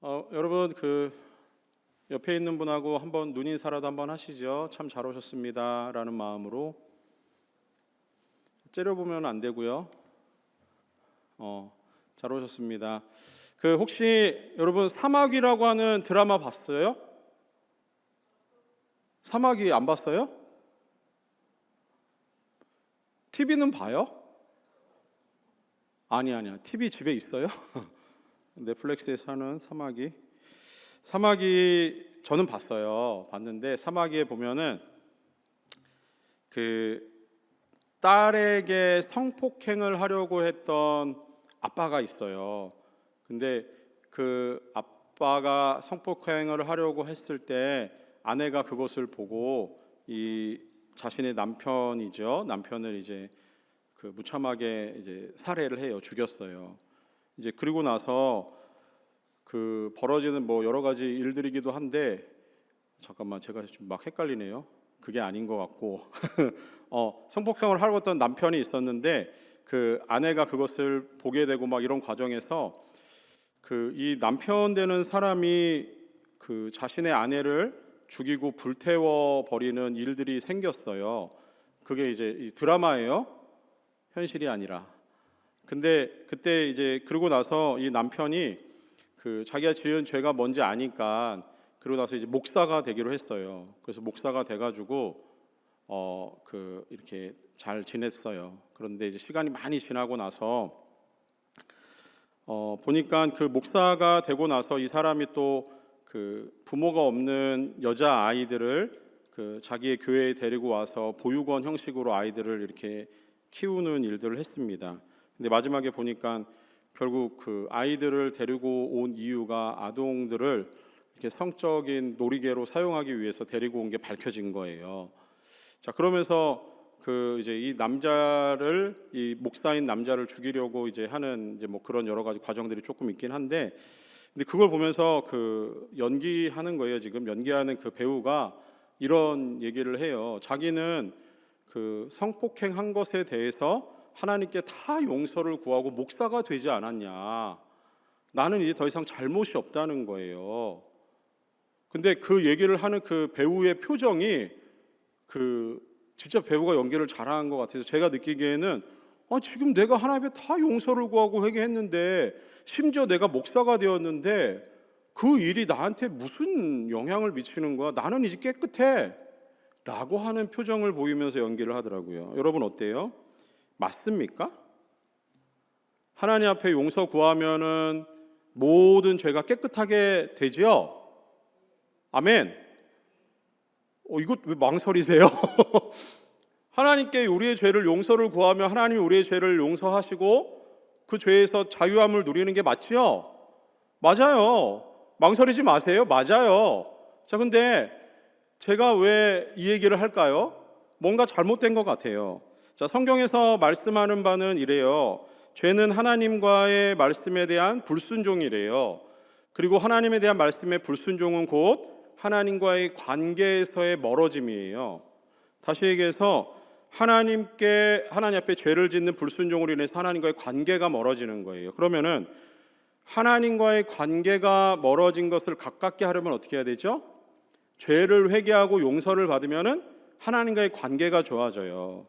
여러분 옆에 있는 분하고 한번 눈인사라도 한번 하시죠. 참 잘 오셨습니다라는 마음으로. 째려보면 안 되고요. 잘 오셨습니다. 혹시 여러분 사마귀라고 하는 드라마 봤어요? 사마귀 안 봤어요? TV는 봐요? 아니야. TV 집에 있어요? 넷플릭스에서 하는 사마귀 저는 봤는데 사마귀에 보면은 딸에게 성폭행을 하려고 했던 아빠가 있어요. 근데 그 아빠가 성폭행을 하려고 했을 때 아내가 그것을 보고 이 자신의 남편을 이제 무참하게 이제 살해를 해요. 죽였어요. 이제 그리고 나서 벌어지는 여러 가지 일들이기도 한데, 잠깐만 제가 좀 막 헷갈리네요. 그게 아닌 것 같고 성폭행을 하려고 했던 남편이 있었는데 그 아내가 그것을 보게 되고 막 이런 과정에서 이 남편 되는 사람이 자신의 아내를 죽이고 불태워 버리는 일들이 생겼어요. 그게 이제 이 드라마예요. 현실이 아니라. 근데 그때 이제 그러고 나서 이 남편이 자기가 지은 죄가 뭔지 아니까 그러고 나서 이제 목사가 되기로 했어요. 그래서 목사가 돼가지고 이렇게 잘 지냈어요. 그런데 이제 시간이 많이 지나고 나서 보니까 목사가 되고 나서 이 사람이 또 부모가 없는 여자 아이들을 자기의 교회에 데리고 와서 보육원 형식으로 아이들을 이렇게 키우는 일들을 했습니다. 근데 마지막에 보니까 결국 아이들을 데리고 온 이유가 아동들을 이렇게 성적인 놀이개로 사용하기 위해서 데리고 온 게 밝혀진 거예요. 자, 그러면서 이제 이 목사인 남자를 죽이려고 이제 하는 이제 그런 여러 가지 과정들이 조금 있긴 한데, 근데 그걸 보면서 연기하는 거예요. 지금 연기하는 배우가 이런 얘기를 해요. 자기는 성폭행한 것에 대해서 하나님께 다 용서를 구하고 목사가 되지 않았냐. 나는 이제 더 이상 잘못이 없다는 거예요. 근데 그 얘기를 하는 배우의 표정이 진짜 배우가 연기를 잘한 것 같아서 제가 느끼기에는 지금 내가 하나님께 다 용서를 구하고 회개했는데, 심지어 내가 목사가 되었는데 그 일이 나한테 무슨 영향을 미치는 거야. 나는 이제 깨끗해 라고 하는 표정을 보이면서 연기를 하더라고요. 여러분 어때요? 맞습니까? 하나님 앞에 용서 구하면은 모든 죄가 깨끗하게 되지요? 아멘. 이거 왜 망설이세요? 하나님께 우리의 죄를 용서를 구하면 하나님이 우리의 죄를 용서하시고 그 죄에서 자유함을 누리는 게 맞지요? 맞아요. 망설이지 마세요. 맞아요. 자, 근데 제가 왜 이 얘기를 할까요? 뭔가 잘못된 것 같아요. 자, 성경에서 말씀하는 바는 이래요. 죄는 하나님과의 말씀에 대한 불순종이래요. 그리고 하나님에 대한 말씀의 불순종은 곧 하나님과의 관계에서의 멀어짐이에요. 다시 얘기해서 하나님 앞에 죄를 짓는 불순종으로 인해서 하나님과의 관계가 멀어지는 거예요. 그러면은 하나님과의 관계가 멀어진 것을 가깝게 하려면 어떻게 해야 되죠? 죄를 회개하고 용서를 받으면은 하나님과의 관계가 좋아져요.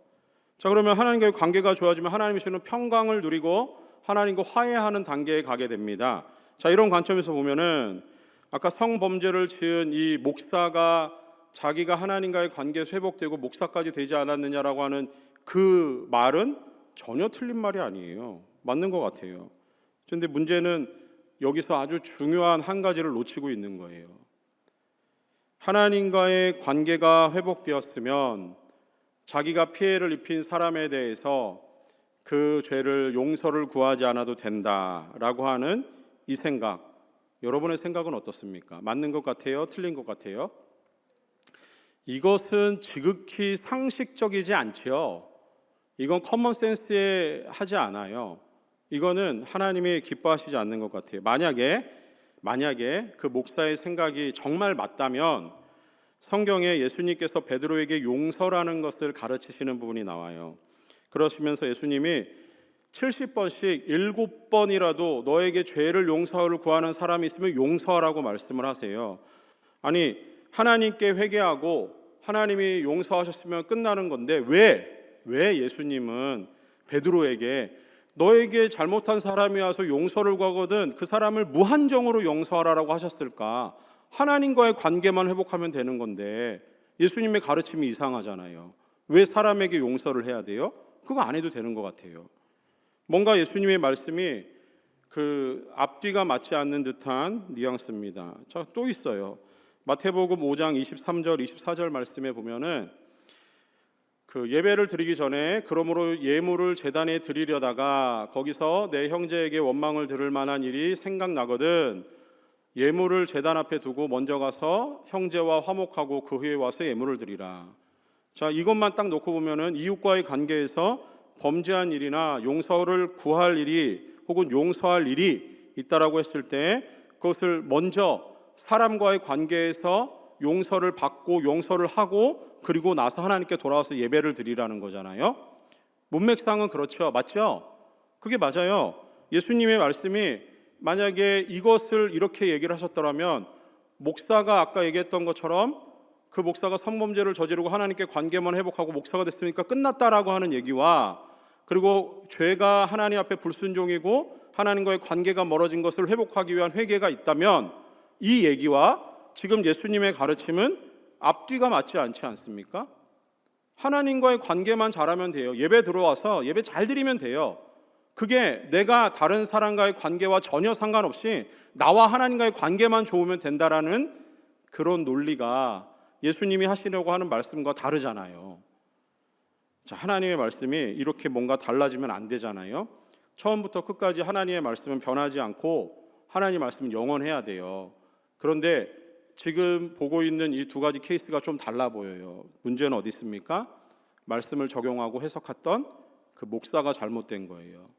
자, 그러면 하나님과의 관계가 좋아지면 하나님이 주는 평강을 누리고 하나님과 화해하는 단계에 가게 됩니다. 자, 이런 관점에서 보면은 아까 성범죄를 지은 이 목사가 자기가 하나님과의 관계에서 회복되고 목사까지 되지 않았느냐라고 하는 그 말은 전혀 틀린 말이 아니에요. 맞는 것 같아요. 그런데 문제는 여기서 아주 중요한 한 가지를 놓치고 있는 거예요. 하나님과의 관계가 회복되었으면 자기가 피해를 입힌 사람에 대해서 그 죄를 용서를 구하지 않아도 된다라고 하는 이 생각, 여러분의 생각은 어떻습니까? 맞는 것 같아요? 틀린 것 같아요? 이것은 지극히 상식적이지 않지요. 이건 커먼센스에 하지 않아요. 이거는 하나님이 기뻐하시지 않는 것 같아요. 만약에 그 목사의 생각이 정말 맞다면 성경에 예수님께서 베드로에게 용서라는 것을 가르치시는 부분이 나와요. 그러시면서 예수님이 70번씩 7번이라도 너에게 죄를 용서를 구하는 사람이 있으면 용서하라고 말씀을 하세요. 아니, 하나님께 회개하고 하나님이 용서하셨으면 끝나는 건데 왜 예수님은 베드로에게 너에게 잘못한 사람이 와서 용서를 구하거든 그 사람을 무한정으로 용서하라고 하셨을까? 하나님과의 관계만 회복하면 되는 건데 예수님의 가르침이 이상하잖아요. 왜 사람에게 용서를 해야 돼요? 그거 안 해도 되는 것 같아요. 뭔가 예수님의 말씀이 그 앞뒤가 맞지 않는 듯한 뉘앙스입니다. 자, 또 있어요. 마태복음 5장 23절 24절 말씀에 보면은 그 예배를 드리기 전에 그러므로 예물을 제단에 드리려다가 거기서 내 형제에게 원망을 들을 만한 일이 생각나거든 예물을 제단 앞에 두고 먼저 가서 형제와 화목하고 그 후에 와서 예물을 드리라. 자, 이것만 딱 놓고 보면은 이웃과의 관계에서 범죄한 일이나 용서를 구할 일이 혹은 용서할 일이 있다라고 했을 때 그것을 먼저 사람과의 관계에서 용서를 받고 용서를 하고 그리고 나서 하나님께 돌아와서 예배를 드리라는 거잖아요. 문맥상은 그렇죠. 맞죠? 그게 맞아요. 예수님의 말씀이 만약에 이것을 이렇게 얘기를 하셨더라면 목사가 아까 얘기했던 것처럼 그 목사가 성범죄를 저지르고 하나님께 관계만 회복하고 목사가 됐으니까 끝났다라고 하는 얘기와 그리고 죄가 하나님 앞에 불순종이고 하나님과의 관계가 멀어진 것을 회복하기 위한 회개가 있다면 이 얘기와 지금 예수님의 가르침은 앞뒤가 맞지 않지 않습니까? 하나님과의 관계만 잘하면 돼요. 예배 들어와서 예배 잘 드리면 돼요. 그게 내가 다른 사람과의 관계와 전혀 상관없이 나와 하나님과의 관계만 좋으면 된다라는 그런 논리가 예수님이 하시려고 하는 말씀과 다르잖아요. 자, 하나님의 말씀이 이렇게 뭔가 달라지면 안 되잖아요. 처음부터 끝까지 하나님의 말씀은 변하지 않고 하나님의 말씀은 영원해야 돼요. 그런데 지금 보고 있는 이 두 가지 케이스가 좀 달라 보여요. 문제는 어디 있습니까? 말씀을 적용하고 해석했던 그 목사가 잘못된 거예요.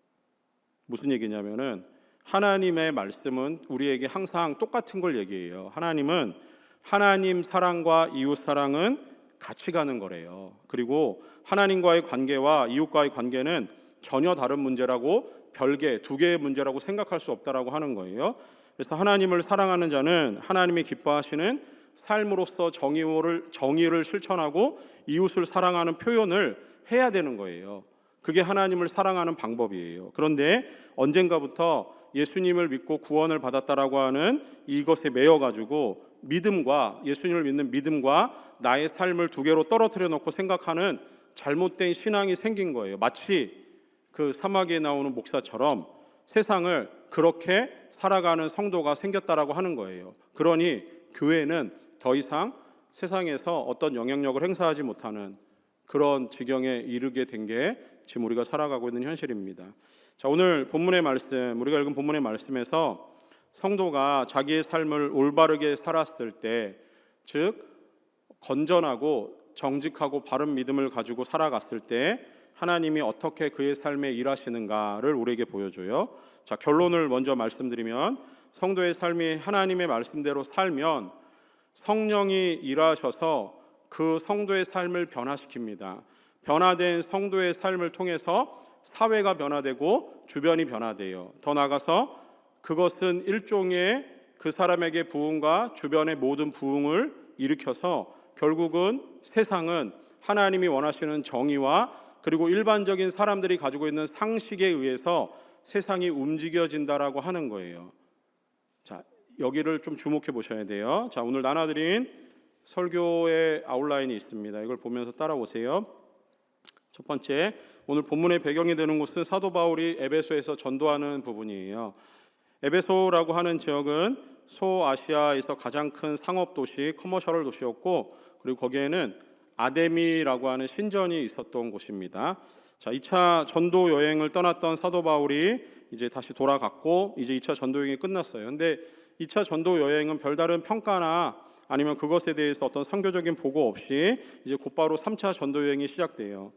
무슨 얘기냐면은 하나님의 말씀은 우리에게 항상 똑같은 걸 얘기해요. 하나님은 하나님 사랑과 이웃 사랑은 같이 가는 거래요. 그리고 하나님과의 관계와 이웃과의 관계는 전혀 다른 문제라고 별개 두 개의 문제라고 생각할 수 없다라고 하는 거예요. 그래서 하나님을 사랑하는 자는 하나님이 기뻐하시는 삶으로서 정의를 실천하고 이웃을 사랑하는 표현을 해야 되는 거예요. 그게 하나님을 사랑하는 방법이에요. 그런데 언젠가부터 예수님을 믿고 구원을 받았다라고 하는 이것에 매여가지고 믿음과 예수님을 믿는 믿음과 나의 삶을 두 개로 떨어뜨려 놓고 생각하는 잘못된 신앙이 생긴 거예요. 마치 그 사막에 나오는 목사처럼 세상을 그렇게 살아가는 성도가 생겼다라고 하는 거예요. 그러니 교회는 더 이상 세상에서 어떤 영향력을 행사하지 못하는 그런 지경에 이르게 된 게 지금 우리가 살아가고 있는 현실입니다. 자, 오늘 본문의 말씀, 우리가 읽은 본문의 말씀에서 성도가 자기의 삶을 올바르게 살았을 때, 즉 건전하고 정직하고 바른 믿음을 가지고 살아갔을 때 하나님이 어떻게 그의 삶에 일하시는가를 우리에게 보여줘요. 자, 결론을 먼저 말씀드리면 성도의 삶이 하나님의 말씀대로 살면 성령이 일하셔서 그 성도의 삶을 변화시킵니다. 변화된 성도의 삶을 통해서 사회가 변화되고 주변이 변화돼요. 더 나아가서 그것은 일종의 그 사람에게 부흥과 주변의 모든 부흥을 일으켜서 결국은 세상은 하나님이 원하시는 정의와 그리고 일반적인 사람들이 가지고 있는 상식에 의해서 세상이 움직여진다라고 하는 거예요. 자, 여기를 좀 주목해 보셔야 돼요. 자, 오늘 나눠드린 설교의 아웃라인이 있습니다. 이걸 보면서 따라오세요. 첫 번째, 오늘 본문의 배경이 되는 곳은 사도 바울이 에베소에서 전도하는 부분이에요. 에베소라고 하는 지역은 소아시아에서 가장 큰 상업 도시, 커머셜 도시였고, 그리고 거기에는 아데미라고 하는 신전이 있었던 곳입니다. 자, 2차 전도 여행을 떠났던 사도 바울이 이제 다시 돌아갔고 이제 2차 전도 여행이 끝났어요. 근데 2차 전도 여행은 별다른 평가나 아니면 그것에 대해서 어떤 선교적인 보고 없이 이제 곧바로 3차 전도 여행이 시작돼요.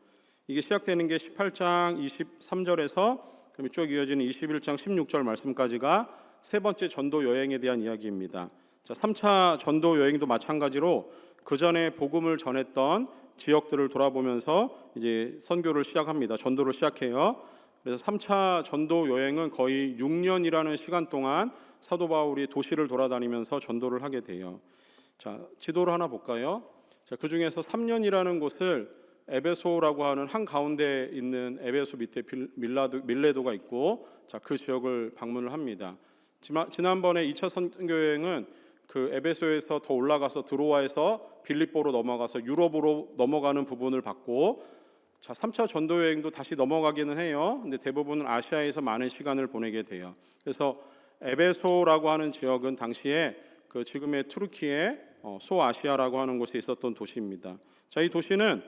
이게 시작되는 게 18장 23절에서 그럼 쭉 이어지는 21장 16절 말씀까지가 세 번째 전도 여행에 대한 이야기입니다. 자, 3차 전도 여행도 마찬가지로 그 전에 복음을 전했던 지역들을 돌아보면서 이제 선교를 시작합니다. 전도를 시작해요. 그래서 3차 전도 여행은 거의 6년이라는 시간 동안 사도 바울이 도시를 돌아다니면서 전도를 하게 돼요. 자, 지도를 하나 볼까요? 자, 그 중에서 3년이라는 곳을 에베소라고 하는 한 가운데 있는 에베소 밑에 밀레도가 있고, 자, 그 지역을 방문을 합니다. 지난번에 2차 선교여행은 그 에베소에서 더 올라가서 드로아에서 빌립보로 넘어가서 유럽으로 넘어가는 부분을 봤고, 자, 3차 전도 여행도 다시 넘어가기는 해요. 근데 대부분은 아시아에서 많은 시간을 보내게 돼요. 그래서 에베소라고 하는 지역은 당시에 그 지금의 투르키의 소아시아라고 하는 곳에 있었던 도시입니다. 자, 이 도시는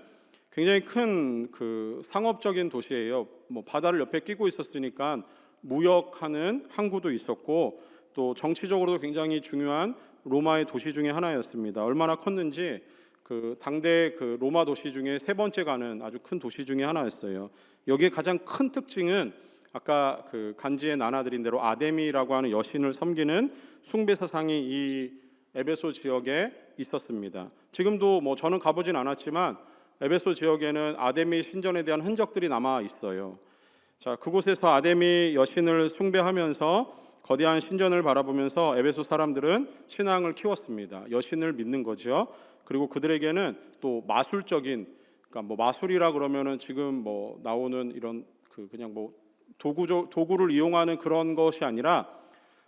굉장히 큰 그 상업적인 도시예요. 뭐 바다를 옆에 끼고 있었으니까 무역하는 항구도 있었고, 또 정치적으로도 굉장히 중요한 로마의 도시 중에 하나였습니다. 얼마나 컸는지 그 당대 그 로마 도시 중에 세 번째 가는 아주 큰 도시 중에 하나였어요. 여기에 가장 큰 특징은 아까 그 간지에 나눠드린 대로 아데미라고 하는 여신을 섬기는 숭배 사상이 이 에베소 지역에 있었습니다. 지금도 뭐 저는 가보진 않았지만 에베소 지역에는 아데미 신전에 대한 흔적들이 남아 있어요. 자, 그곳에서 아데미 여신을 숭배하면서 거대한 신전을 바라보면서 에베소 사람들은 신앙을 키웠습니다. 여신을 믿는 거죠. 그리고 그들에게는 또 마술적인, 그러니까 뭐 마술이라 그러면은 지금 뭐 나오는 이런 그 그냥 뭐 도구를 이용하는 그런 것이 아니라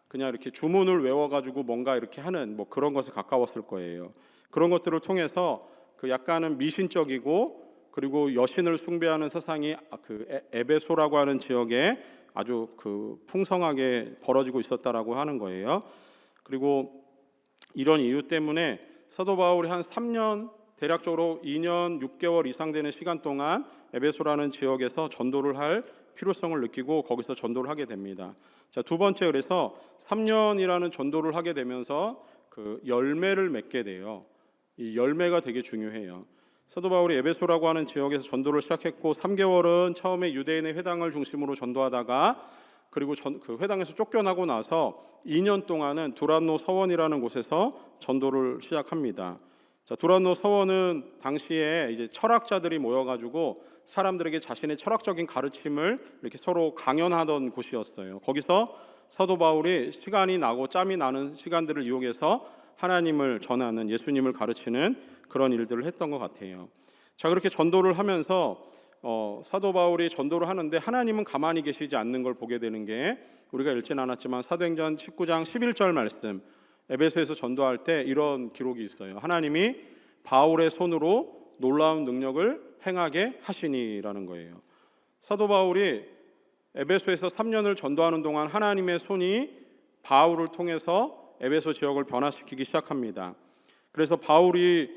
그냥 이렇게 주문을 외워가지고 뭔가 이렇게 하는 뭐 그런 것에 가까웠을 거예요. 그런 것들을 통해서 그 약간은 미신적이고 그리고 여신을 숭배하는 세상이 그 에베소라고 하는 지역에 아주 그 풍성하게 벌어지고 있었다라고 하는 거예요. 그리고 이런 이유 때문에 사도 바울이 한 3년, 대략적으로 2년 6개월 이상 되는 시간 동안 에베소라는 지역에서 전도를 할 필요성을 느끼고 거기서 전도를 하게 됩니다. 자, 두 번째, 그래서 3년이라는 전도를 하게 되면서 그 열매를 맺게 돼요. 이 열매가 되게 중요해요. 사도 바울이 에베소라고 하는 지역에서 전도를 시작했고 3개월은 처음에 유대인의 회당을 중심으로 전도하다가 그리고 그 회당에서 쫓겨나고 나서 2년 동안은 두란노 서원이라는 곳에서 전도를 시작합니다. 자, 두란노 서원은 당시에 이제 철학자들이 모여가지고 사람들에게 자신의 철학적인 가르침을 이렇게 서로 강연하던 곳이었어요. 거기서 사도 바울이 시간이 나고 짬이 나는 시간들을 이용해서 하나님을 전하는, 예수님을 가르치는 그런 일들을 했던 것 같아요. 자, 그렇게 전도를 하면서 사도 바울이 전도를 하는데 하나님은 가만히 계시지 않는 걸 보게 되는 게, 우리가 읽진 않았지만 사도행전 19장 11절 말씀, 에베소에서 전도할 때 이런 기록이 있어요. 하나님이 바울의 손으로 놀라운 능력을 행하게 하시니라는 거예요. 사도 바울이 에베소에서 3년을 전도하는 동안 하나님의 손이 바울을 통해서 에베소 지역을 변화시키기 시작합니다. 그래서 바울이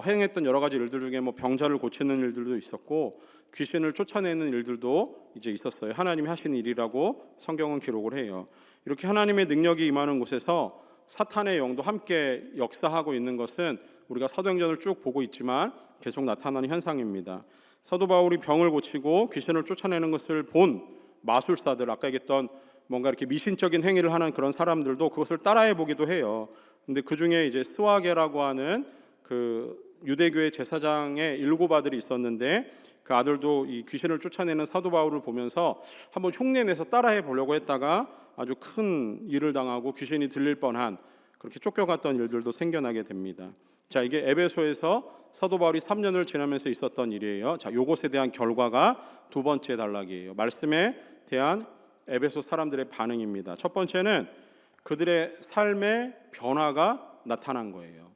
행했던 여러 가지 일들 중에 뭐 병자를 고치는 일들도 있었고 귀신을 쫓아내는 일들도 이제 있었어요. 하나님이 하신 일이라고 성경은 기록을 해요. 이렇게 하나님의 능력이 임하는 곳에서 사탄의 영도 함께 역사하고 있는 것은 우리가 사도행전을 쭉 보고 있지만 계속 나타나는 현상입니다. 사도 바울이 병을 고치고 귀신을 쫓아내는 것을 본 마술사들, 아까 얘기했던 뭔가 이렇게 미신적인 행위를 하는 그런 사람들도 그것을 따라해 보기도 해요. 근데 그 중에 이제 스와게라고 하는 그 유대교의 제사장의 7 아들이 있었는데 그 아들도 이 귀신을 쫓아내는 사도 바울을 보면서 한번 흉내내서 따라해 보려고 했다가 아주 큰 일을 당하고 귀신이 들릴 뻔한, 그렇게 쫓겨갔던 일들도 생겨나게 됩니다. 자, 이게 에베소에서 사도 바울이 3년을 지나면서 있었던 일이에요. 자, 요것에 대한 결과가 두 번째 단락이에요. 말씀에 대한 에베소 사람들의 반응입니다. 첫 번째는 그들의 삶의 변화가 나타난 거예요.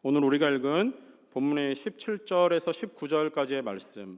오늘 우리가 읽은 본문의 17절에서 19절까지의 말씀,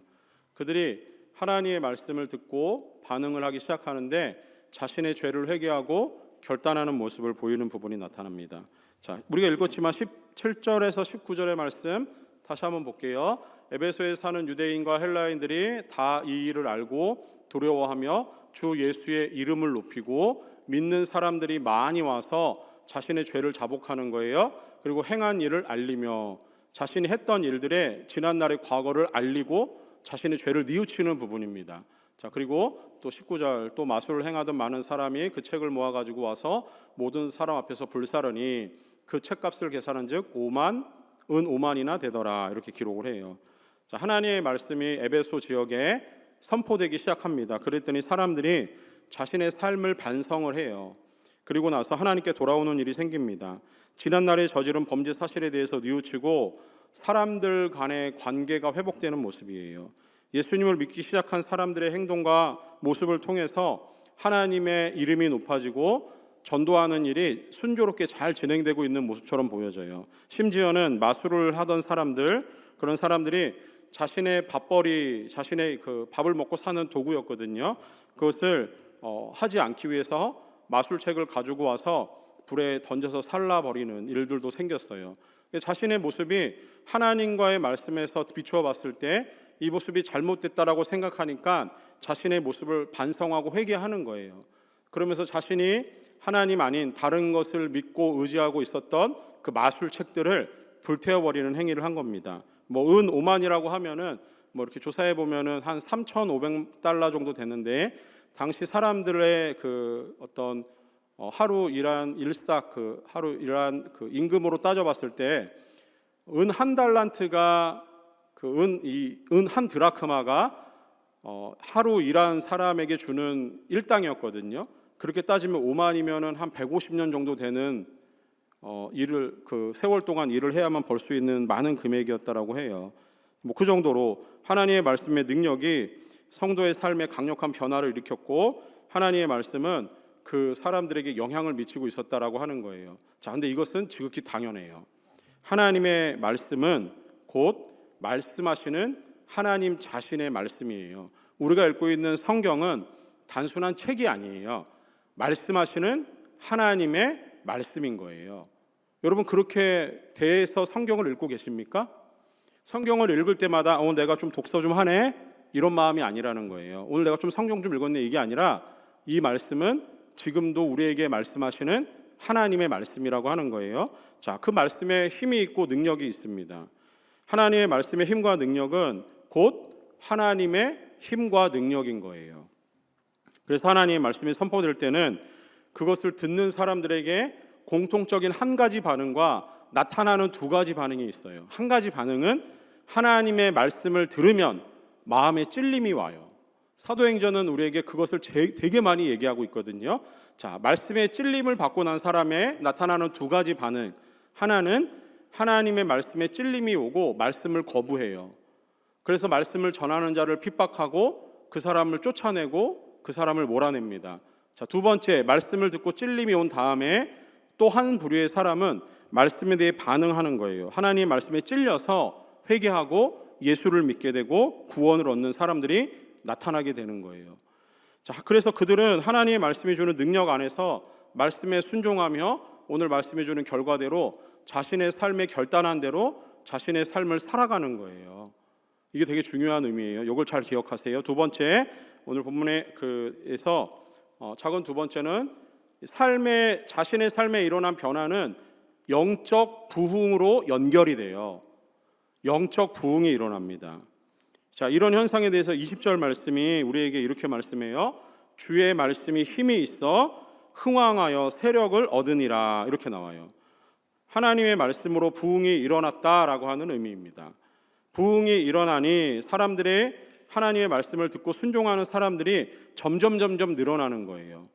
그들이 하나님의 말씀을 듣고 반응을 하기 시작하는데 자신의 죄를 회개하고 결단하는 모습을 보이는 부분이 나타납니다. 자, 우리가 읽었지만 17절에서 19절의 말씀 다시 한번 볼게요. 에베소에 사는 유대인과 헬라인들이 다 이 일을 알고 두려워하며 주 예수의 이름을 높이고 믿는 사람들이 많이 와서 자신의 죄를 자복하는 거예요. 그리고 행한 일을 알리며 자신이 했던 일들의 지난날의 과거를 알리고 자신의 죄를 뉘우치는 부분입니다. 자, 그리고 또 19절, 또 마술을 행하던 많은 사람이 그 책을 모아가지고 와서 모든 사람 앞에서 불사르니 그 책값을 계산한 즉 은 5만이나 되더라, 이렇게 기록을 해요. 자, 하나님의 말씀이 에베소 지역에 선포되기 시작합니다. 그랬더니 사람들이 자신의 삶을 반성을 해요. 그리고 나서 하나님께 돌아오는 일이 생깁니다. 지난날에 저지른 범죄 사실에 대해서 뉘우치고 사람들 간의 관계가 회복되는 모습이에요. 예수님을 믿기 시작한 사람들의 행동과 모습을 통해서 하나님의 이름이 높아지고 전도하는 일이 순조롭게 잘 진행되고 있는 모습처럼 보여져요. 심지어는 마술을 하던 사람들, 그런 사람들이 자신의 밥벌이, 자신의 그 밥을 먹고 사는 도구였거든요. 그것을 하지 않기 위해서 마술책을 가지고 와서 불에 던져서 살라버리는 일들도 생겼어요. 자신의 모습이 하나님과의 말씀에서 비추어 봤을 때 이 모습이 잘못됐다라고 생각하니까 자신의 모습을 반성하고 회개하는 거예요. 그러면서 자신이 하나님 아닌 다른 것을 믿고 의지하고 있었던 그 마술책들을 불태워버리는 행위를 한 겁니다. 은 5만이라고 하면은 이렇게 조사해 보면은 한 3,500달러 정도 되는데, 당시 사람들의 그 어떤 하루 일한 일삭, 하루 일한 임금으로 따져봤을 때 은 한 달란트가 은 한 드라크마가 하루 일한 사람에게 주는 일당이었거든요. 그렇게 따지면 5만이면은 한 150년 정도 되는 일을 세월 동안 일을 해야만 벌 수 있는 많은 금액이었다라고 해요. 그 정도로 하나님의 말씀의 능력이 성도의 삶에 강력한 변화를 일으켰고, 하나님의 말씀은 그 사람들에게 영향을 미치고 있었다라고 하는 거예요. 자, 근데 이것은 지극히 당연해요. 하나님의 말씀은 곧 말씀하시는 하나님 자신의 말씀이에요. 우리가 읽고 있는 성경은 단순한 책이 아니에요. 말씀하시는 하나님의 말씀인 거예요. 여러분, 그렇게 대해서 성경을 읽고 계십니까? 성경을 읽을 때마다 내가 좀 독서 좀 하네, 이런 마음이 아니라는 거예요. 오늘 내가 좀 성경 좀 읽었네, 이게 아니라 이 말씀은 지금도 우리에게 말씀하시는 하나님의 말씀이라고 하는 거예요. 자, 그 말씀에 힘이 있고 능력이 있습니다. 하나님의 말씀의 힘과 능력은 곧 하나님의 힘과 능력인 거예요. 그래서 하나님의 말씀이 선포될 때는 그것을 듣는 사람들에게 공통적인 한 가지 반응과 나타나는 두 가지 반응이 있어요. 한 가지 반응은 하나님의 말씀을 들으면 마음에 찔림이 와요. 사도행전은 우리에게 그것을 되게 많이 얘기하고 있거든요. 자, 말씀의 찔림을 받고 난 사람의 나타나는 두 가지 반응. 하나는 하나님의 말씀에 찔림이 오고 말씀을 거부해요. 그래서 말씀을 전하는 자를 핍박하고 그 사람을 쫓아내고 그 사람을 몰아냅니다. 자, 두 번째, 말씀을 듣고 찔림이 온 다음에 또 한 부류의 사람은 말씀에 대해 반응하는 거예요. 하나님의 말씀에 찔려서 회개하고 예수를 믿게 되고 구원을 얻는 사람들이 나타나게 되는 거예요. 자, 그래서 그들은 하나님의 말씀이 주는 능력 안에서 말씀에 순종하며 오늘 말씀이 주는 결과대로 자신의 삶에 결단한 대로 자신의 삶을 살아가는 거예요. 이게 되게 중요한 의미예요. 이걸 잘 기억하세요. 두 번째, 오늘 본문에서 작은 두 번째는 자신의 삶에 일어난 변화는 영적 부흥으로 연결이 돼요. 영적 부흥이 일어납니다. 자, 이런 현상에 대해서 20절 말씀이 우리에게 이렇게 말씀해요. 주의 말씀이 힘이 있어 흥왕하여 세력을 얻으니라, 이렇게 나와요. 하나님의 말씀으로 부흥이 일어났다라고 하는 의미입니다. 부흥이 일어나니 사람들의 하나님의 말씀을 듣고 순종하는 사람들이 점점 늘어나는 거예요.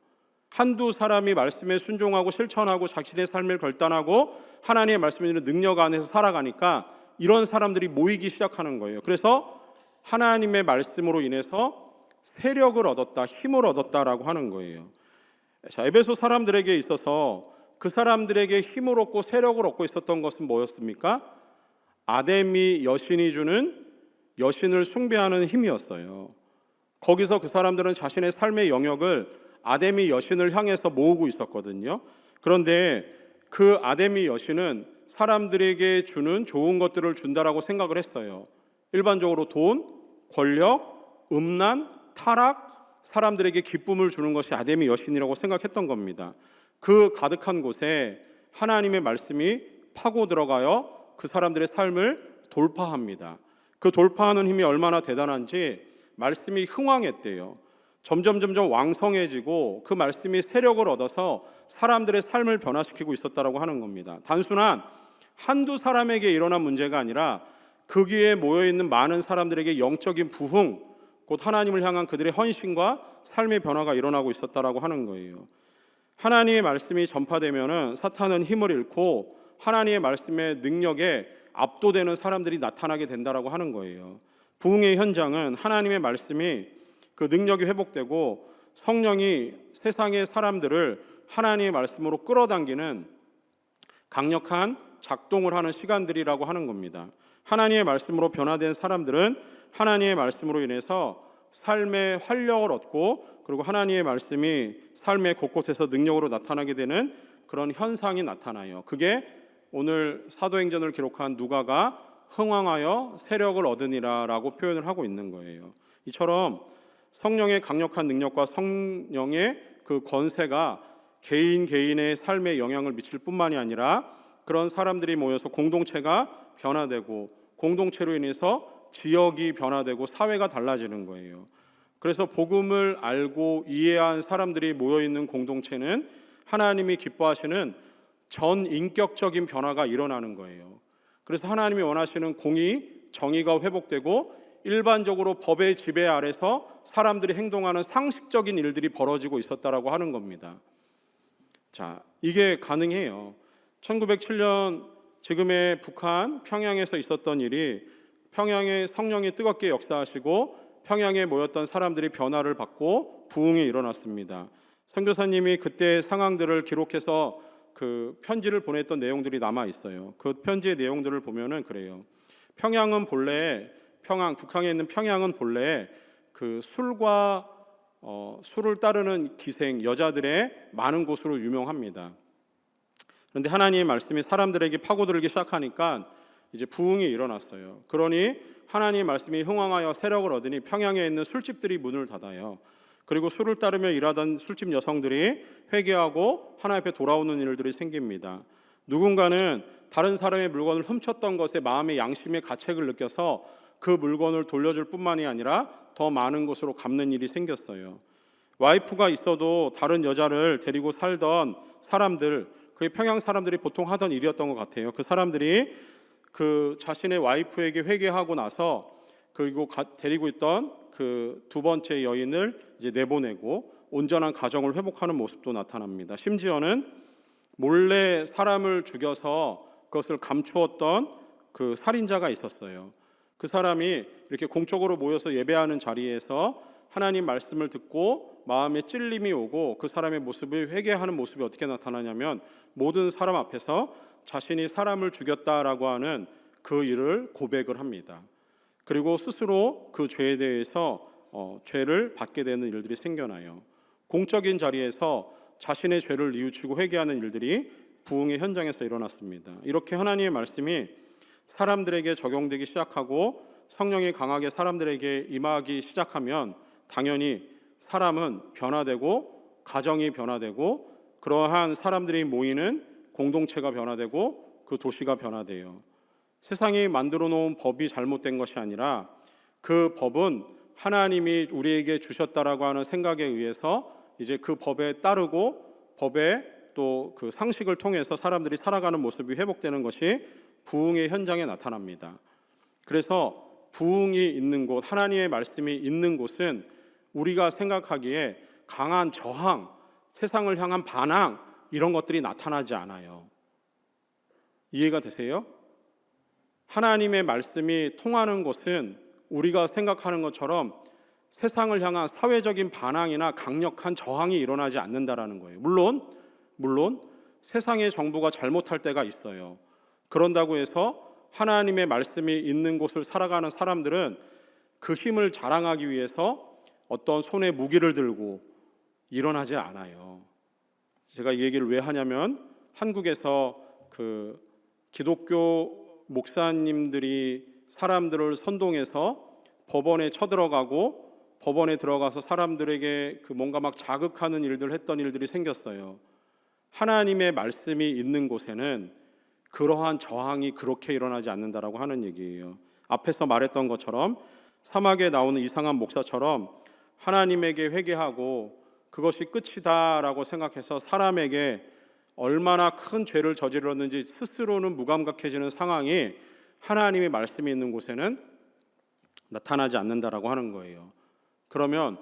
한두 사람이 말씀에 순종하고 실천하고 자신의 삶을 결단하고 하나님의 말씀에 있는 능력 안에서 살아가니까 이런 사람들이 모이기 시작하는 거예요. 그래서 하나님의 말씀으로 인해서 세력을 얻었다, 힘을 얻었다라고 하는 거예요. 자, 에베소 사람들에게 있어서 그 사람들에게 힘을 얻고 세력을 얻고 있었던 것은 뭐였습니까? 아데미 여신이 주는 여신을 숭배하는 힘이었어요. 거기서 그 사람들은 자신의 삶의 영역을 아데미 여신을 향해서 모으고 있었거든요. 그런데 그 아데미 여신은 사람들에게 주는 좋은 것들을 준다라고 생각을 했어요. 일반적으로 돈, 권력, 음란, 타락, 사람들에게 기쁨을 주는 것이 아데미 여신이라고 생각했던 겁니다. 그 가득한 곳에 하나님의 말씀이 파고 들어가요 그 사람들의 삶을 돌파합니다. 그 돌파하는 힘이 얼마나 대단한지 말씀이 흥왕했대요. 점점 왕성해지고 그 말씀이 세력을 얻어서 사람들의 삶을 변화시키고 있었다라고 하는 겁니다. 단순한 한두 사람에게 일어난 문제가 아니라 그 귀에 모여있는 많은 사람들에게 영적인 부흥, 곧 하나님을 향한 그들의 헌신과 삶의 변화가 일어나고 있었다라고 하는 거예요. 하나님의 말씀이 전파되면은 사탄은 힘을 잃고 하나님의 말씀의 능력에 압도되는 사람들이 나타나게 된다라고 하는 거예요. 부흥의 현장은 하나님의 말씀이 그 능력이 회복되고 성령이 세상의 사람들을 하나님의 말씀으로 끌어당기는 강력한 작동을 하는 시간들이라고 하는 겁니다. 하나님의 말씀으로 변화된 사람들은 하나님의 말씀으로 인해서 삶의 활력을 얻고, 그리고 하나님의 말씀이 삶의 곳곳에서 능력으로 나타나게 되는 그런 현상이 나타나요. 그게 오늘 사도행전을 기록한 누가가 흥왕하여 세력을 얻으니라 라고 표현을 하고 있는 거예요. 이처럼 성령의 강력한 능력과 성령의 그 권세가 개인의 삶에 영향을 미칠 뿐만이 아니라 그런 사람들이 모여서 공동체가 변화되고, 공동체로 인해서 지역이 변화되고 사회가 달라지는 거예요. 그래서 복음을 알고 이해한 사람들이 모여있는 공동체는 하나님이 기뻐하시는 전인격적인 변화가 일어나는 거예요. 그래서 하나님이 원하시는 공의, 정의가 회복되고 일반적으로 법의 지배 아래서 사람들이 행동하는 상식적인 일들이 벌어지고 있었다라고 하는 겁니다. 자, 이게 가능해요. 1907년 지금의 북한 평양에서 있었던 일이 평양에 성령이 뜨겁게 역사하시고 평양에 모였던 사람들이 변화를 받고 부흥이 일어났습니다. 선교사님이 그때 상황들을 기록해서 그 편지를 보냈던 내용들이 남아 있어요. 그 편지의 내용들을 보면은 그래요. 평양은 본래 북한에 있는 평양은 본래 그 술과 술을 따르는 기생 여자들의 많은 곳으로 유명합니다. 그런데 하나님의 말씀이 사람들에게 파고들기 시작하니까 이제 부흥이 일어났어요. 그러니 하나님의 말씀이 흥왕하여 세력을 얻으니 평양에 있는 술집들이 문을 닫아요. 그리고 술을 따르며 일하던 술집 여성들이 회개하고 하나님 앞에 돌아오는 일들이 생깁니다. 누군가는 다른 사람의 물건을 훔쳤던 것에 마음의 양심의 가책을 느껴서 그 물건을 돌려줄 뿐만이 아니라 더 많은 곳으로 갚는 일이 생겼어요. 와이프가 있어도 다른 여자를 데리고 살던 사람들, 그게 평양 사람들이 보통 하던 일이었던 것 같아요. 그 사람들이 그 자신의 와이프에게 회개하고 나서 그리고 데리고 있던 그 두 번째 여인을 이제 내보내고 온전한 가정을 회복하는 모습도 나타납니다. 심지어는 몰래 사람을 죽여서 그것을 감추었던 그 살인자가 있었어요. 그 사람이 이렇게 공적으로 모여서 예배하는 자리에서 하나님 말씀을 듣고 마음에 찔림이 오고 그 사람의 모습이 회개하는 모습이 어떻게 나타나냐면 모든 사람 앞에서 자신이 사람을 죽였다라고 하는 그 일을 고백을 합니다. 그리고 스스로 그 죄에 대해서 죄를 받게 되는 일들이 생겨나요. 공적인 자리에서 자신의 죄를 뉘우치고 회개하는 일들이 부흥의 현장에서 일어났습니다. 이렇게 하나님의 말씀이 사람들에게 적용되기 시작하고 성령이 강하게 사람들에게 임하기 시작하면 당연히 사람은 변화되고 가정이 변화되고 그러한 사람들이 모이는 공동체가 변화되고 그 도시가 변화돼요. 세상이 만들어 놓은 법이 잘못된 것이 아니라 그 법은 하나님이 우리에게 주셨다라고 하는 생각에 의해서 이제 그 법에 따르고 법의 또 그 상식을 통해서 사람들이 살아가는 모습이 회복되는 것이 부흥의 현장에 나타납니다. 그래서 부흥이 있는 곳, 하나님의 말씀이 있는 곳은 우리가 생각하기에 강한 저항, 세상을 향한 반항 이런 것들이 나타나지 않아요. 이해가 되세요? 하나님의 말씀이 통하는 곳은 우리가 생각하는 것처럼 세상을 향한 사회적인 반항이나 강력한 저항이 일어나지 않는다라는 거예요. 물론 세상의 정부가 잘못할 때가 있어요. 그런다고 해서 하나님의 말씀이 있는 곳을 살아가는 사람들은 그 힘을 자랑하기 위해서 어떤 손에 무기를 들고 일어나지 않아요. 제가 이 얘기를 왜 하냐면 한국에서 그 기독교 목사님들이 사람들을 선동해서 법원에 쳐들어가고 법원에 들어가서 사람들에게 그 뭔가 막 자극하는 일들 했던 일들이 생겼어요. 하나님의 말씀이 있는 곳에는 그러한 저항이 그렇게 일어나지 않는다라고 하는 얘기예요. 앞에서 말했던 것처럼 사막에 나오는 이상한 목사처럼 하나님에게 회개하고 그것이 끝이다라고 생각해서 사람에게 얼마나 큰 죄를 저질렀는지 스스로는 무감각해지는 상황이 하나님의 말씀이 있는 곳에는 나타나지 않는다라고 하는 거예요. 그러면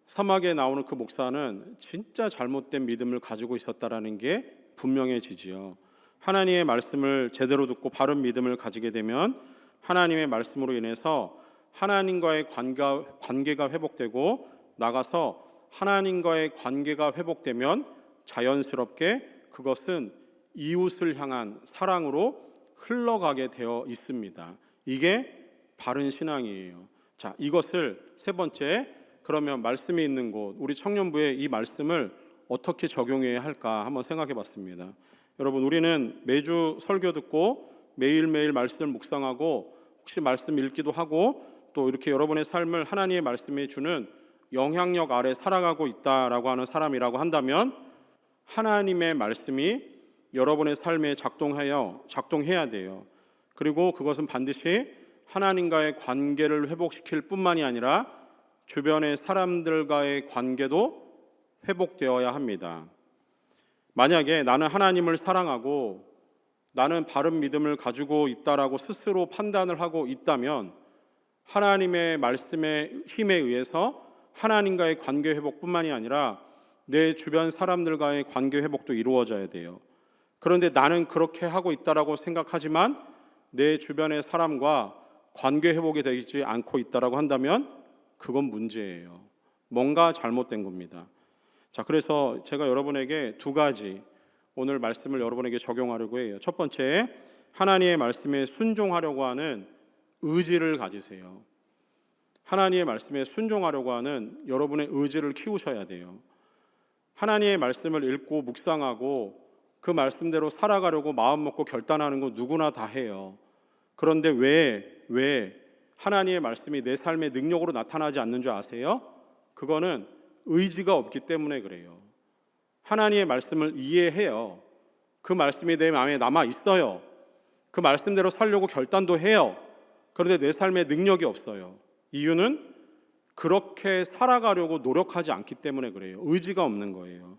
사막에 나오는 그 목사는 진짜 잘못된 믿음을 가지고 있었다라는 게 분명해지지요. 하나님의 말씀을 제대로 듣고 바른 믿음을 가지게 되면 하나님의 말씀으로 인해서 하나님과의 관계가 회복되고, 나가서 하나님과의 관계가 회복되면 자연스럽게 그것은 이웃을 향한 사랑으로 흘러가게 되어 있습니다. 이게 바른 신앙이에요. 자, 이것을 세 번째, 그러면 말씀이 있는 곳, 우리 청년부에 이 말씀을 어떻게 적용해야 할까 한번 생각해 봤습니다. 여러분, 우리는 매주 설교 듣고 매일매일 말씀을 묵상하고 혹시 말씀 읽기도 하고 또 이렇게 여러분의 삶을 하나님의 말씀이 주는 영향력 아래 살아가고 있다라고 하는 사람이라고 한다면, 하나님의 말씀이 여러분의 삶에 작동해야 돼요. 그리고 그것은 반드시 하나님과의 관계를 회복시킬 뿐만이 아니라 주변의 사람들과의 관계도 회복되어야 합니다. 만약에 나는 하나님을 사랑하고 나는 바른 믿음을 가지고 있다라고 스스로 판단을 하고 있다면, 하나님의 말씀의 힘에 의해서 하나님과의 관계 회복뿐만이 아니라 내 주변 사람들과의 관계 회복도 이루어져야 돼요. 그런데 나는 그렇게 하고 있다라고 생각하지만 내 주변의 사람과 관계 회복이 되지 않고 있다라고 한다면 그건 문제예요. 뭔가 잘못된 겁니다. 자, 그래서 제가 여러분에게 두 가지 오늘 말씀을 여러분에게 적용하려고 해요. 첫 번째, 하나님의 말씀에 순종하려고 하는 의지를 가지세요. 하나님의 말씀에 순종하려고 하는 여러분의 의지를 키우셔야 돼요. 하나님의 말씀을 읽고 묵상하고 그 말씀대로 살아가려고 마음 먹고 결단하는 건 누구나 다 해요. 그런데 왜 하나님의 말씀이 내 삶의 능력으로 나타나지 않는 줄 아세요? 그거는 의지가 없기 때문에 그래요. 하나님의 말씀을 이해해요. 그 말씀이 내 마음에 남아 있어요. 그 말씀대로 살려고 결단도 해요. 그런데 내 삶에 능력이 없어요. 이유는 그렇게 살아가려고 노력하지 않기 때문에 그래요. 의지가 없는 거예요.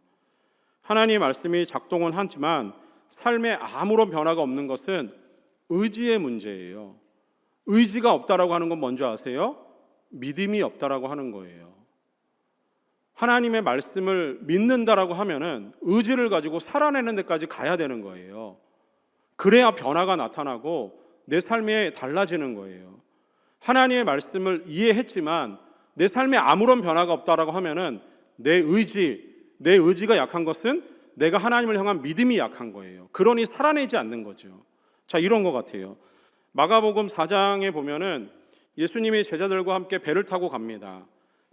하나님의 말씀이 작동은 하지만 삶에 아무런 변화가 없는 것은 의지의 문제예요. 의지가 없다라고 하는 건 뭔지 아세요? 믿음이 없다라고 하는 거예요. 하나님의 말씀을 믿는다라고 하면은 의지를 가지고 살아내는 데까지 가야 되는 거예요. 그래야 변화가 나타나고 내 삶에 달라지는 거예요. 하나님의 말씀을 이해했지만 내 삶에 아무런 변화가 없다라고 하면은 내 의지가 약한 것은 내가 하나님을 향한 믿음이 약한 거예요. 그러니 살아내지 않는 거죠. 자, 이런 것 같아요. 마가복음 4장에 보면은 예수님이 제자들과 함께 배를 타고 갑니다.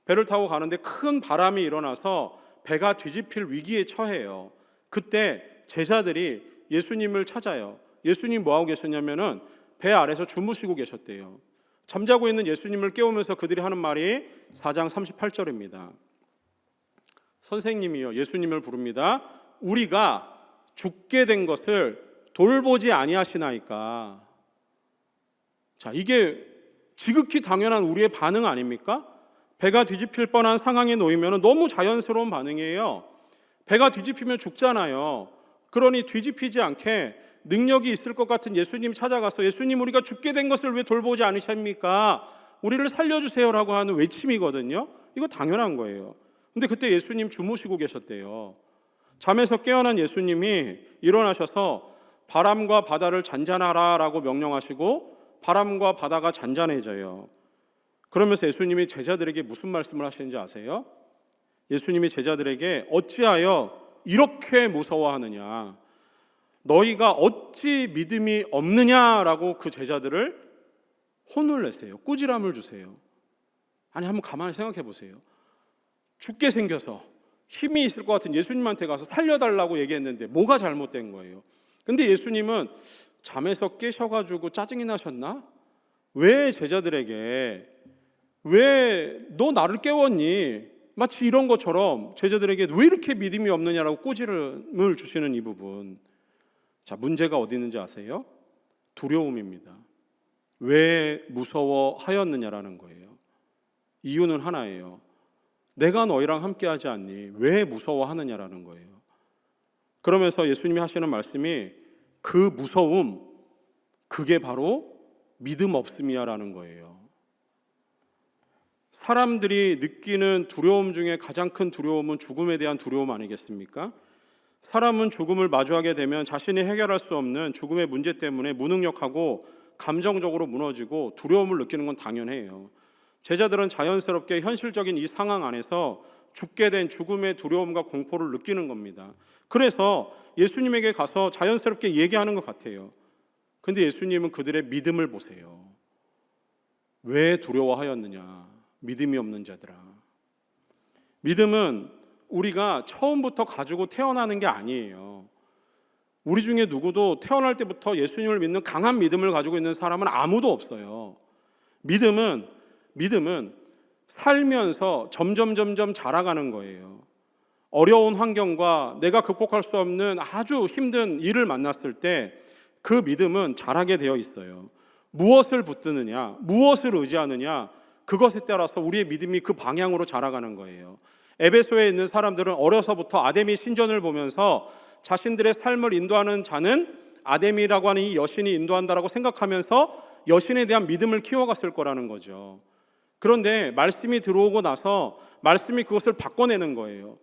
배를 타고 가는데 큰 바람이 일어나서 배가 뒤집힐 위기에 처해요. 그때 제자들이 예수님을 찾아요. 예수님 뭐하고 계셨냐면은 배 아래서 주무시고 계셨대요. 잠자고 있는 예수님을 깨우면서 그들이 하는 말이 4장 38절입니다. 선생님이요, 예수님을 부릅니다. 우리가 죽게 된 것을 돌보지 아니하시나이까. 자, 이게 지극히 당연한 우리의 반응 아닙니까? 배가 뒤집힐 뻔한 상황에 놓이면 너무 자연스러운 반응이에요. 배가 뒤집히면 죽잖아요. 그러니 뒤집히지 않게 능력이 있을 것 같은 예수님 찾아가서 예수님, 우리가 죽게 된 것을 왜 돌보지 않으십니까? 우리를 살려주세요라고 하는 외침이거든요. 이거 당연한 거예요. 근데 그때 예수님 주무시고 계셨대요. 잠에서 깨어난 예수님이 일어나셔서 바람과 바다를 잔잔하라라고 명령하시고 바람과 바다가 잔잔해져요. 그러면서 예수님이 제자들에게 무슨 말씀을 하시는지 아세요? 예수님이 제자들에게 어찌하여 이렇게 무서워하느냐, 너희가 어찌 믿음이 없느냐라고 그 제자들을 혼을 내세요. 꾸지람을 주세요. 아니, 한번 가만히 생각해 보세요. 죽게 생겨서 힘이 있을 것 같은 예수님한테 가서 살려달라고 얘기했는데 뭐가 잘못된 거예요? 근데 예수님은 잠에서 깨셔가지고 짜증이 나셨나? 왜 제자들에게 왜 너 나를 깨웠니? 마치 이런 것처럼 제자들에게 왜 이렇게 믿음이 없느냐라고 꾸지람을 주시는 이 부분. 자, 문제가 어디 있는지 아세요? 두려움입니다. 왜 무서워하였느냐라는 거예요. 이유는 하나예요. 내가 너희랑 함께 하지 않니? 왜 무서워하느냐라는 거예요. 그러면서 예수님이 하시는 말씀이 그 무서움, 그게 바로 믿음 없음이야라는 거예요. 사람들이 느끼는 두려움 중에 가장 큰 두려움은 죽음에 대한 두려움 아니겠습니까? 사람은 죽음을 마주하게 되면 자신이 해결할 수 없는 죽음의 문제 때문에 무능력하고 감정적으로 무너지고 두려움을 느끼는 건 당연해요. 제자들은 자연스럽게 현실적인 이 상황 안에서 죽게 된 죽음의 두려움과 공포를 느끼는 겁니다. 그래서 예수님에게 가서 자연스럽게 얘기하는 것 같아요. 근데 예수님은 그들의 믿음을 보세요. 왜 두려워하였느냐? 믿음이 없는 자들아. 믿음은 우리가 처음부터 가지고 태어나는 게 아니에요. 우리 중에 누구도 태어날 때부터 예수님을 믿는 강한 믿음을 가지고 있는 사람은 아무도 없어요. 믿음은 살면서 점점 자라가는 거예요. 어려운 환경과 내가 극복할 수 없는 아주 힘든 일을 만났을 때 그 믿음은 자라게 되어 있어요. 무엇을 붙드느냐, 무엇을 의지하느냐, 그것에 따라서 우리의 믿음이 그 방향으로 자라가는 거예요. 에베소에 있는 사람들은 어려서부터 아데미 신전을 보면서 자신들의 삶을 인도하는 자는 아데미라고 하는 이 여신이 인도한다라고 생각하면서 여신에 대한 믿음을 키워갔을 거라는 거죠. 그런데 말씀이 들어오고 나서 말씀이 그것을 바꿔내는 거예요.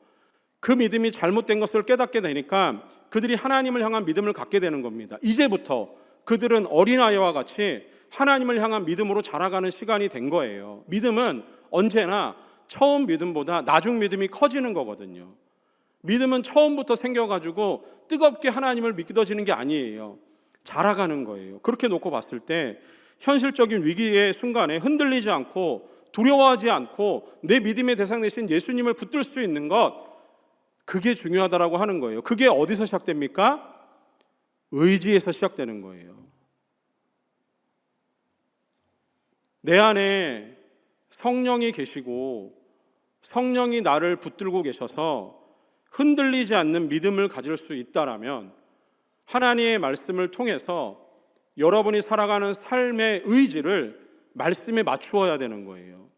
그 믿음이 잘못된 것을 깨닫게 되니까 그들이 하나님을 향한 믿음을 갖게 되는 겁니다. 이제부터 그들은 어린아이와 같이 하나님을 향한 믿음으로 자라가는 시간이 된 거예요. 믿음은 언제나 처음 믿음보다 나중 믿음이 커지는 거거든요. 믿음은 처음부터 생겨가지고 뜨겁게 하나님을 믿어지는 게 아니에요. 자라가는 거예요. 그렇게 놓고 봤을 때 현실적인 위기의 순간에 흔들리지 않고 두려워하지 않고 내 믿음의 대상 되신 예수님을 붙들 수 있는 것, 그게 중요하다라고 하는 거예요. 그게 어디서 시작됩니까? 의지에서 시작되는 거예요. 내 안에 성령이 계시고 성령이 나를 붙들고 계셔서 흔들리지 않는 믿음을 가질 수 있다라면 하나님의 말씀을 통해서 여러분이 살아가는 삶의 의지를 말씀에 맞추어야 되는 거예요.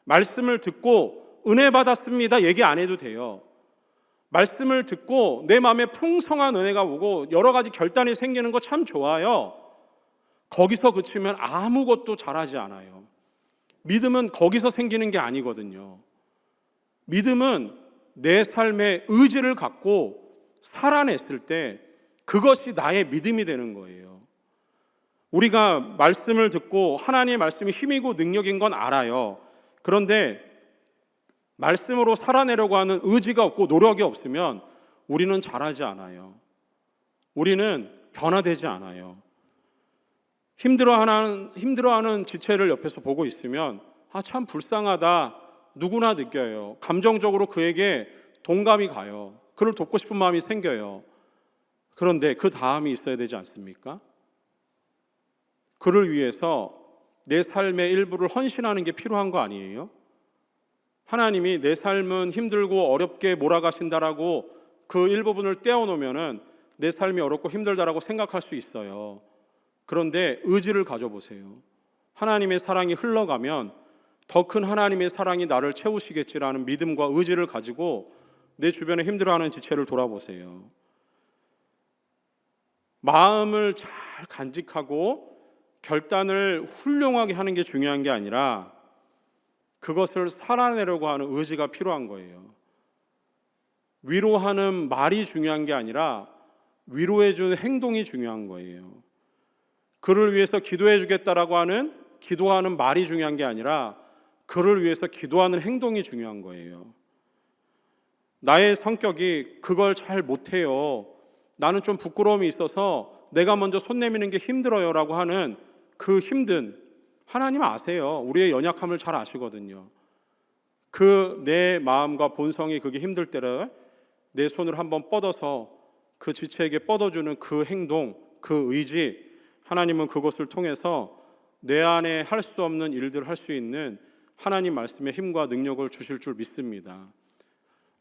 말씀을 듣고 은혜 받았습니다 얘기 안 해도 돼요. 말씀을 듣고 내 마음에 풍성한 은혜가 오고 여러 가지 결단이 생기는 거 참 좋아요. 거기서 그치면 아무것도 잘하지 않아요. 믿음은 거기서 생기는 게 아니거든요. 믿음은 내 삶의 의지를 갖고 살아냈을 때 그것이 나의 믿음이 되는 거예요. 우리가 말씀을 듣고 하나님의 말씀이 힘이고 능력인 건 알아요. 그런데 말씀으로 살아내려고 하는 의지가 없고 노력이 없으면 우리는 잘하지 않아요. 우리는 변화되지 않아요. 힘들어하는 지체를 옆에서 보고 있으면 참 불쌍하다 누구나 느껴요. 감정적으로 그에게 동감이 가요. 그를 돕고 싶은 마음이 생겨요. 그런데 그 다음이 있어야 되지 않습니까? 그를 위해서 내 삶의 일부를 헌신하는 게 필요한 거 아니에요? 하나님이 내 삶은 힘들고 어렵게 몰아가신다라고 그 일부분을 떼어놓으면은 내 삶이 어렵고 힘들다라고 생각할 수 있어요. 그런데 의지를 가져보세요. 하나님의 사랑이 흘러가면 더 큰 하나님의 사랑이 나를 채우시겠지라는 믿음과 의지를 가지고 내 주변에 힘들어하는 지체를 돌아보세요. 마음을 잘 간직하고 결단을 훌륭하게 하는 게 중요한 게 아니라 그것을 살아내려고 하는 의지가 필요한 거예요. 위로하는 말이 중요한 게 아니라 위로해주는 행동이 중요한 거예요. 그를 위해서 기도해 주겠다라고 하는 기도하는 말이 중요한 게 아니라 그를 위해서 기도하는 행동이 중요한 거예요. 나의 성격이 그걸 잘 못해요. 나는 좀 부끄러움이 있어서 내가 먼저 손 내미는 게 힘들어요 라고 하는 그 힘든, 하나님 아세요. 우리의 연약함을 잘 아시거든요. 그 내 마음과 본성이 그게 힘들 때를 내 손을 한번 뻗어서 그 지체에게 뻗어주는 그 행동, 그 의지, 하나님은 그것을 통해서 내 안에 할 수 없는 일들을 할 수 있는 하나님 말씀의 힘과 능력을 주실 줄 믿습니다.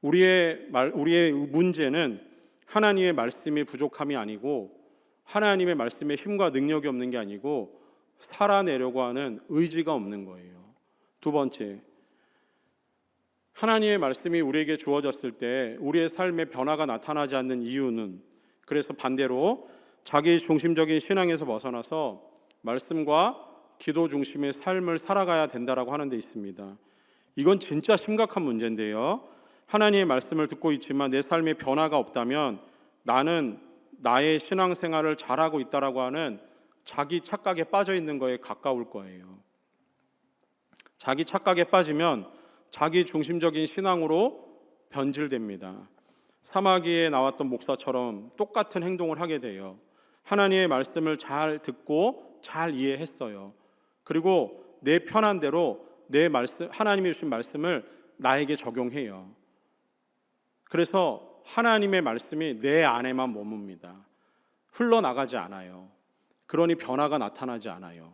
우리의 문제는 하나님의 말씀이 부족함이 아니고 하나님의 말씀에 힘과 능력이 없는 게 아니고 살아내려고 하는 의지가 없는 거예요. 두 번째, 하나님의 말씀이 우리에게 주어졌을 때 우리의 삶에 변화가 나타나지 않는 이유는, 그래서 반대로 자기 중심적인 신앙에서 벗어나서 말씀과 기도 중심의 삶을 살아가야 된다라고 하는 데 있습니다. 이건 진짜 심각한 문제인데요. 하나님의 말씀을 듣고 있지만 내 삶에 변화가 없다면 나는 나의 신앙생활을 잘하고 있다라고 하는 자기 착각에 빠져 있는 거에 가까울 거예요. 자기 착각에 빠지면 자기 중심적인 신앙으로 변질됩니다. 사마귀에 나왔던 목사처럼 똑같은 행동을 하게 돼요. 하나님의 말씀을 잘 듣고 잘 이해했어요. 그리고 내 편한 대로 내 말씀, 하나님이 주신 말씀을 나에게 적용해요. 그래서 하나님의 말씀이 내 안에만 머뭅니다. 흘러나가지 않아요. 그러니 변화가 나타나지 않아요.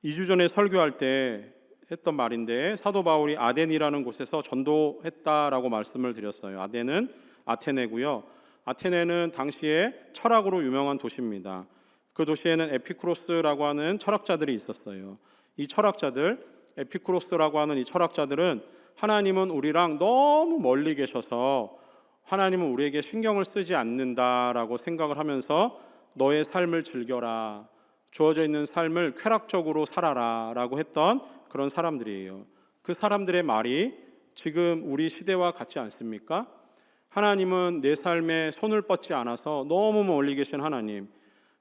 2주 전에 설교할 때 했던 말인데, 사도 바울이 아덴이라는 곳에서 전도했다라고 말씀을 드렸어요. 아덴은 아테네고요. 아테네는 당시에 철학으로 유명한 도시입니다. 그 도시에는 에피쿠로스라고 하는 철학자들이 있었어요. 이 철학자들, 에피쿠로스라고 하는 이 철학자들은 하나님은 우리랑 너무 멀리 계셔서 하나님은 우리에게 신경을 쓰지 않는다라고 생각을 하면서 너의 삶을 즐겨라, 주어져 있는 삶을 쾌락적으로 살아라 라고 했던 그런 사람들이에요. 그 사람들의 말이 지금 우리 시대와 같지 않습니까? 하나님은 내 삶에 손을 뻗지 않아서 너무 멀리 계신 하나님,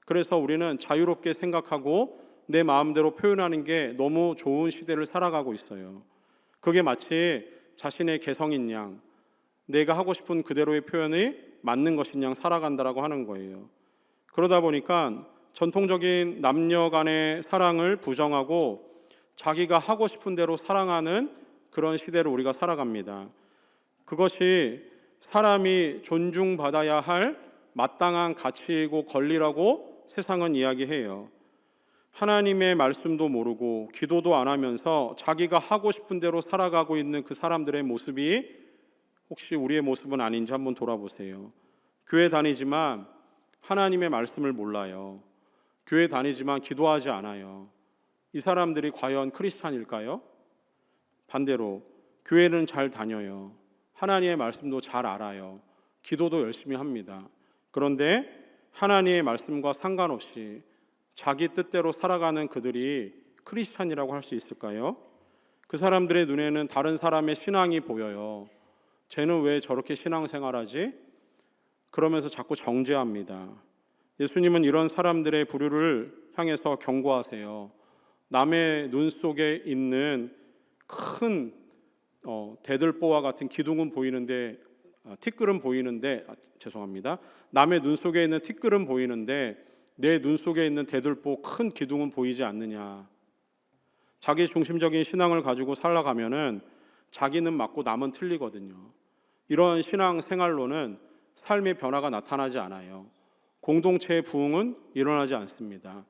그래서 우리는 자유롭게 생각하고 내 마음대로 표현하는 게 너무 좋은 시대를 살아가고 있어요. 그게 마치 자신의 개성인 양, 내가 하고 싶은 그대로의 표현이 맞는 것인 양 살아간다라고 하는 거예요. 그러다 보니까 전통적인 남녀 간의 사랑을 부정하고 자기가 하고 싶은 대로 사랑하는 그런 시대를 우리가 살아갑니다. 그것이 사람이 존중받아야 할 마땅한 가치이고 권리라고 세상은 이야기해요. 하나님의 말씀도 모르고 기도도 안 하면서 자기가 하고 싶은 대로 살아가고 있는 그 사람들의 모습이 혹시 우리의 모습은 아닌지 한번 돌아보세요. 교회 다니지만 하나님의 말씀을 몰라요. 교회 다니지만 기도하지 않아요. 이 사람들이 과연 크리스찬일까요? 반대로 교회는 잘 다녀요. 하나님의 말씀도 잘 알아요. 기도도 열심히 합니다. 그런데 하나님의 말씀과 상관없이 자기 뜻대로 살아가는 그들이 크리스찬이라고 할 수 있을까요? 그 사람들의 눈에는 다른 사람의 신앙이 보여요. 쟤는 왜 저렇게 신앙생활하지? 그러면서 자꾸 정죄합니다. 예수님은 이런 사람들의 부류를 향해서 경고하세요. 남의 눈 속에 있는 큰 대들보와 같은 기둥은 보이는데, 티끌은 보이는데, 죄송합니다. 남의 눈 속에 있는 티끌은 보이는데 내 눈 속에 있는 대들보 큰 기둥은 보이지 않느냐. 자기 중심적인 신앙을 가지고 살아가면은 자기는 맞고 남은 틀리거든요. 이런 신앙 생활로는 삶의 변화가 나타나지 않아요. 공동체의 부흥은 일어나지 않습니다.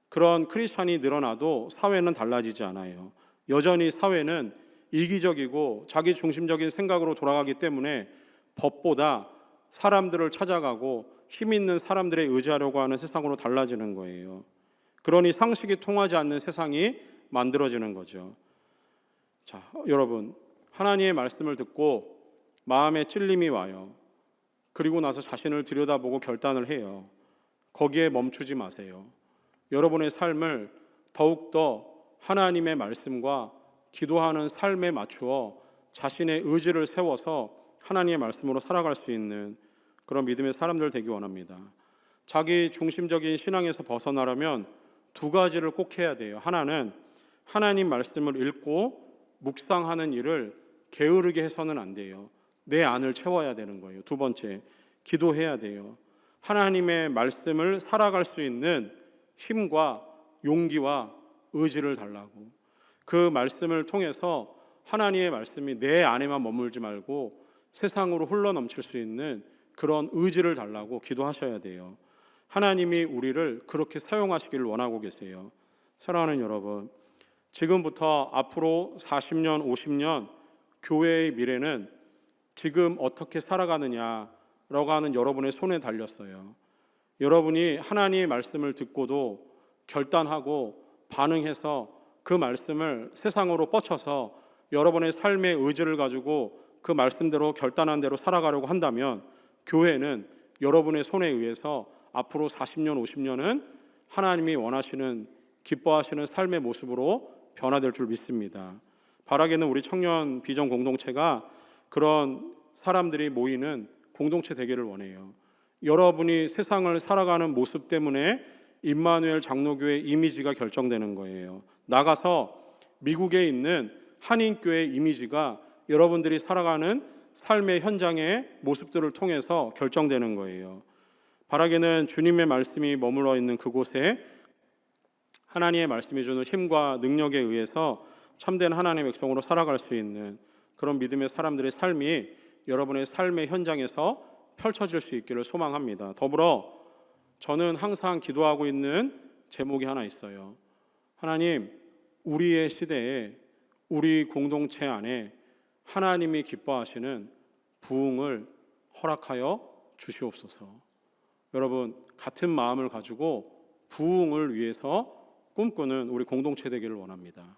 그런 크리스찬이 늘어나도 사회는 달라지지 않아요. 여전히 사회는 이기적이고 자기 중심적인 생각으로 돌아가기 때문에 법보다 사람들을 찾아가고 힘 있는 사람들에 의지하려고 하는 세상으로 달라지는 거예요. 그러니 상식이 통하지 않는 세상이 만들어지는 거죠. 자, 여러분, 하나님의 말씀을 듣고 마음에 찔림이 와요. 그리고 나서 자신을 들여다보고 결단을 해요. 거기에 멈추지 마세요. 여러분의 삶을 더욱더 하나님의 말씀과 기도하는 삶에 맞추어 자신의 의지를 세워서 하나님의 말씀으로 살아갈 수 있는 그런 믿음의 사람들 되기 원합니다. 자기 중심적인 신앙에서 벗어나려면 두 가지를 꼭 해야 돼요. 하나는 하나님 말씀을 읽고 묵상하는 일을 게으르게 해서는 안 돼요. 내 안을 채워야 되는 거예요. 두 번째, 기도해야 돼요. 하나님의 말씀을 살아갈 수 있는 힘과 용기와 의지를 달라고. 그 말씀을 통해서 하나님의 말씀이 내 안에만 머물지 말고 세상으로 흘러넘칠 수 있는 그런 의지를 달라고 기도하셔야 돼요. 하나님이 우리를 그렇게 사용하시기를 원하고 계세요. 사랑하는 여러분, 지금부터 앞으로 40년, 50년 교회의 미래는 지금 어떻게 살아가느냐라고 하는 여러분의 손에 달렸어요. 여러분이 하나님의 말씀을 듣고도 결단하고 반응해서 그 말씀을 세상으로 뻗쳐서 여러분의 삶의 의지를 가지고 그 말씀대로 결단한 대로 살아가려고 한다면 교회는 여러분의 손에 의해서 앞으로 40년, 50년은 하나님이 원하시는 기뻐하시는 삶의 모습으로 변화될 줄 믿습니다. 바라기는 우리 청년 비전 공동체가 그런 사람들이 모이는 공동체 되기를 원해요. 여러분이 세상을 살아가는 모습 때문에 임마누엘 장로교회 이미지가 결정되는 거예요. 나가서 미국에 있는 한인교회 이미지가 여러분들이 살아가는 삶의 현장의 모습들을 통해서 결정되는 거예요. 바라기는 주님의 말씀이 머물러 있는 그곳에 하나님의 말씀이 주는 힘과 능력에 의해서 참된 하나님의 백성으로 살아갈 수 있는 그런 믿음의 사람들의 삶이 여러분의 삶의 현장에서 펼쳐질 수 있기를 소망합니다. 더불어 저는 항상 기도하고 있는 제목이 하나 있어요. 하나님, 우리의 시대에 우리 공동체 안에 하나님이 기뻐하시는 부흥을 허락하여 주시옵소서. 여러분, 같은 마음을 가지고 부흥을 위해서 꿈꾸는 우리 공동체 되기를 원합니다.